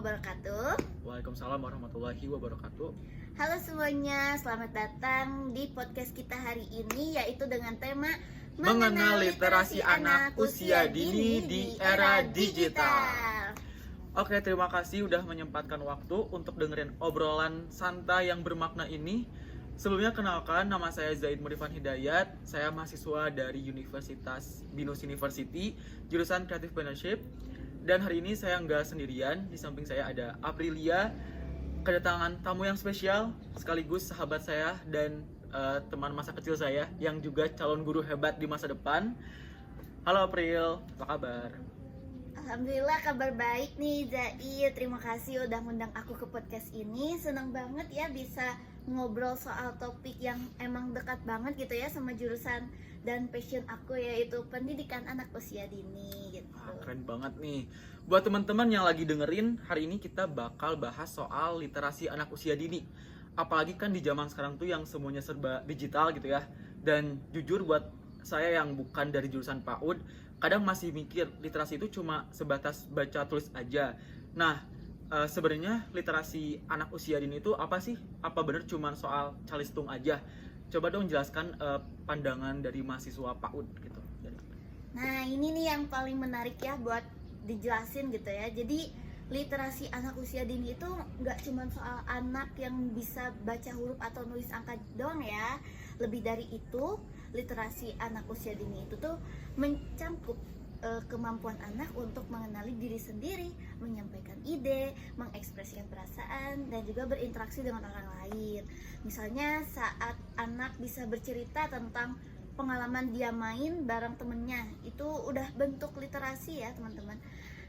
wabarakatuh. Waalaikumsalam warahmatullahi wabarakatuh. Halo semuanya, selamat datang di podcast kita hari ini, yaitu dengan tema Mengenal literasi anak usia dini di era digital. Oke, terima kasih udah menyempatkan waktu untuk dengerin obrolan santai yang bermakna ini. Sebelumnya kenalkan, nama saya Zaid Murifan Hidayat. Saya mahasiswa dari Universitas Binus University, jurusan Creative Partnership. Dan hari ini saya nggak sendirian, di samping saya ada Aprilia, kedatangan tamu yang spesial, sekaligus sahabat saya dan teman masa kecil saya yang juga calon guru hebat di masa depan. Halo April, apa kabar? Alhamdulillah kabar baik nih Zaid. Terima kasih udah ngundang aku ke podcast ini. Senang banget ya bisa ngobrol soal topik yang emang dekat banget gitu ya sama jurusan dan passion aku, yaitu pendidikan anak usia dini gitu. Keren banget nih. Buat teman-teman yang lagi dengerin, hari ini kita bakal bahas soal literasi anak usia dini. Apalagi kan di zaman sekarang tuh yang semuanya serba digital gitu ya. Dan jujur buat saya yang bukan dari jurusan PAUD, kadang masih mikir literasi itu cuma sebatas baca tulis aja. Nah, sebenarnya literasi anak usia dini itu apa sih? Apa bener cuma soal calistung aja? Coba dong jelaskan pandangan dari mahasiswa PAUD gitu. Nah ini nih yang paling menarik ya buat dijelasin gitu ya. Jadi literasi anak usia dini itu nggak cuma soal anak yang bisa baca huruf atau nulis angka doang ya. Lebih dari itu, literasi anak usia dini itu tuh mencangkup kemampuan anak untuk mengenali diri sendiri, menyampaikan ide, mengekspresikan perasaan, dan juga berinteraksi dengan orang lain. Misalnya saat anak bisa bercerita tentang pengalaman dia main bareng temennya, itu udah bentuk literasi ya teman-teman.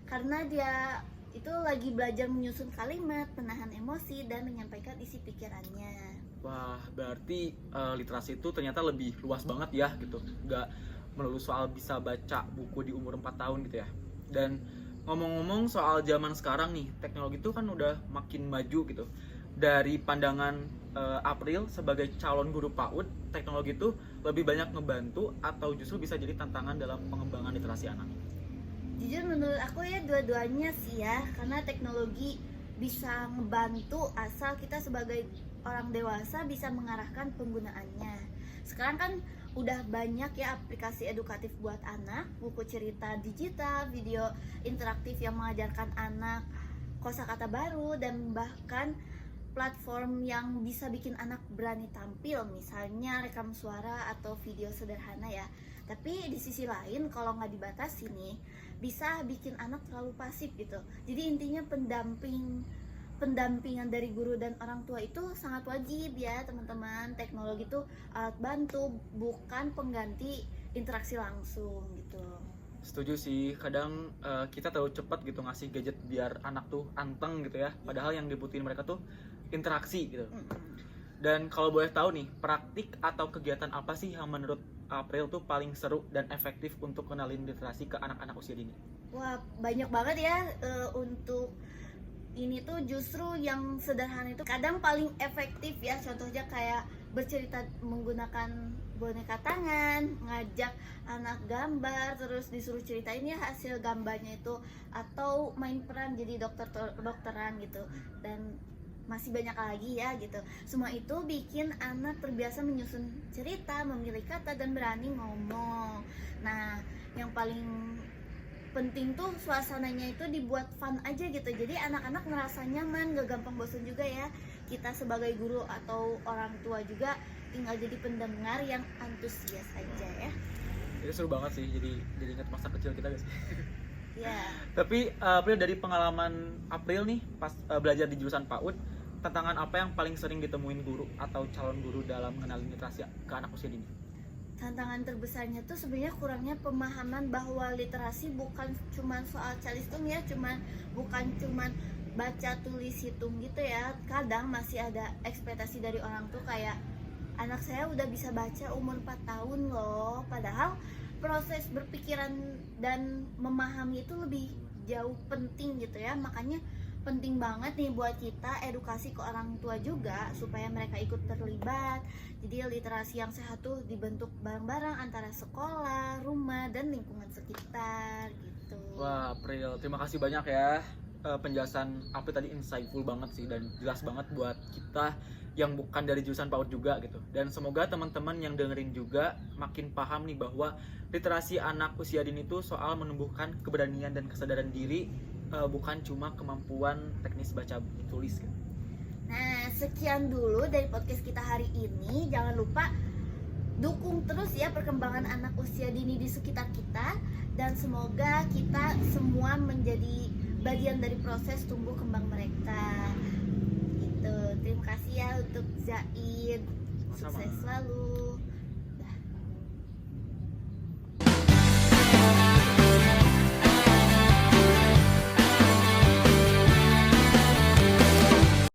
Karena dia itu lagi belajar menyusun kalimat, menahan emosi, dan menyampaikan isi pikirannya. Wah, berarti literasi itu ternyata lebih luas banget ya gitu. Nggak melulu soal bisa baca buku di umur 4 tahun gitu ya. Dan ngomong-ngomong soal zaman sekarang nih, teknologi itu kan udah makin maju gitu. Dari pandangan April sebagai calon guru PAUD, teknologi itu lebih banyak ngebantu atau justru bisa jadi tantangan dalam pengembangan literasi anak? Jujur menurut aku ya dua-duanya sih ya, karena teknologi bisa ngebantu asal kita sebagai orang dewasa bisa mengarahkan penggunaannya. Sekarang kan udah banyak ya aplikasi edukatif buat anak, buku cerita digital, video interaktif yang mengajarkan anak kosakata baru, dan bahkan platform yang bisa bikin anak berani tampil, misalnya rekam suara atau video sederhana ya. Tapi di sisi lain kalau nggak dibatasi nih, bisa bikin anak terlalu pasif gitu. Jadi intinya pendampingan dari guru dan orang tua itu sangat wajib ya teman-teman. Teknologi itu alat bantu, bukan pengganti interaksi langsung gitu. Setuju sih, kadang kita terlalu cepat gitu ngasih gadget biar anak tuh anteng gitu ya. Padahal yang dibutuhin mereka tuh interaksi gitu. Dan kalau boleh tahu nih, praktik atau kegiatan apa sih yang menurut April tuh paling seru dan efektif untuk kenalin literasi ke anak-anak usia dini? Wah, banyak banget ya untuk ini tuh justru yang sederhana itu kadang paling efektif ya. Contohnya kayak bercerita menggunakan boneka tangan, ngajak anak gambar terus disuruh ceritain ya hasil gambarnya itu, atau main peran jadi dokteran gitu, dan masih banyak lagi ya gitu. Semua itu bikin anak terbiasa menyusun cerita, memilih kata, dan berani ngomong. Nah yang paling penting tuh suasananya itu dibuat fun aja gitu, jadi anak-anak ngerasa nyaman, gak gampang bosan juga ya. Kita sebagai guru atau orang tua juga tinggal jadi pendengar yang antusias aja ya. Itu seru banget sih, jadi ingat masa kecil kita guys. Ya. Tapi April, dari pengalaman April nih pas belajar di jurusan PAUD, tantangan apa yang paling sering ditemuin guru atau calon guru dalam mengenalin literasi ke anak usia dini? Tantangan terbesarnya tuh sebenarnya kurangnya pemahaman bahwa literasi bukan cuma soal calistung ya, bukan cuma baca tulis hitung gitu ya. Kadang masih ada ekspektasi dari orang tuh kayak anak saya udah bisa baca umur 4 tahun loh, padahal proses berpikiran dan memahami itu lebih jauh penting gitu ya. Makanya penting banget nih buat kita edukasi ke orang tua juga supaya mereka ikut terlibat. Jadi literasi yang sehat tuh dibentuk bareng-bareng antara sekolah, rumah, dan lingkungan sekitar gitu. Wah, April, terima kasih banyak ya. penjelasan apa tadi insightful banget sih dan jelas banget buat kita yang bukan dari jurusan PAUD juga gitu. Dan semoga teman-teman yang dengerin juga makin paham nih bahwa literasi anak usia dini itu soal menumbuhkan keberanian dan kesadaran diri, bukan cuma kemampuan teknis baca tulis gitu. Nah, sekian dulu dari podcast kita hari ini. Jangan lupa dukung terus ya perkembangan anak usia dini di sekitar kita, dan semoga kita semua menjadi bagian dari proses tumbuh kembang mereka. Gitu. Terima kasih ya untuk Zaid. Sama-sama. Sukses selalu.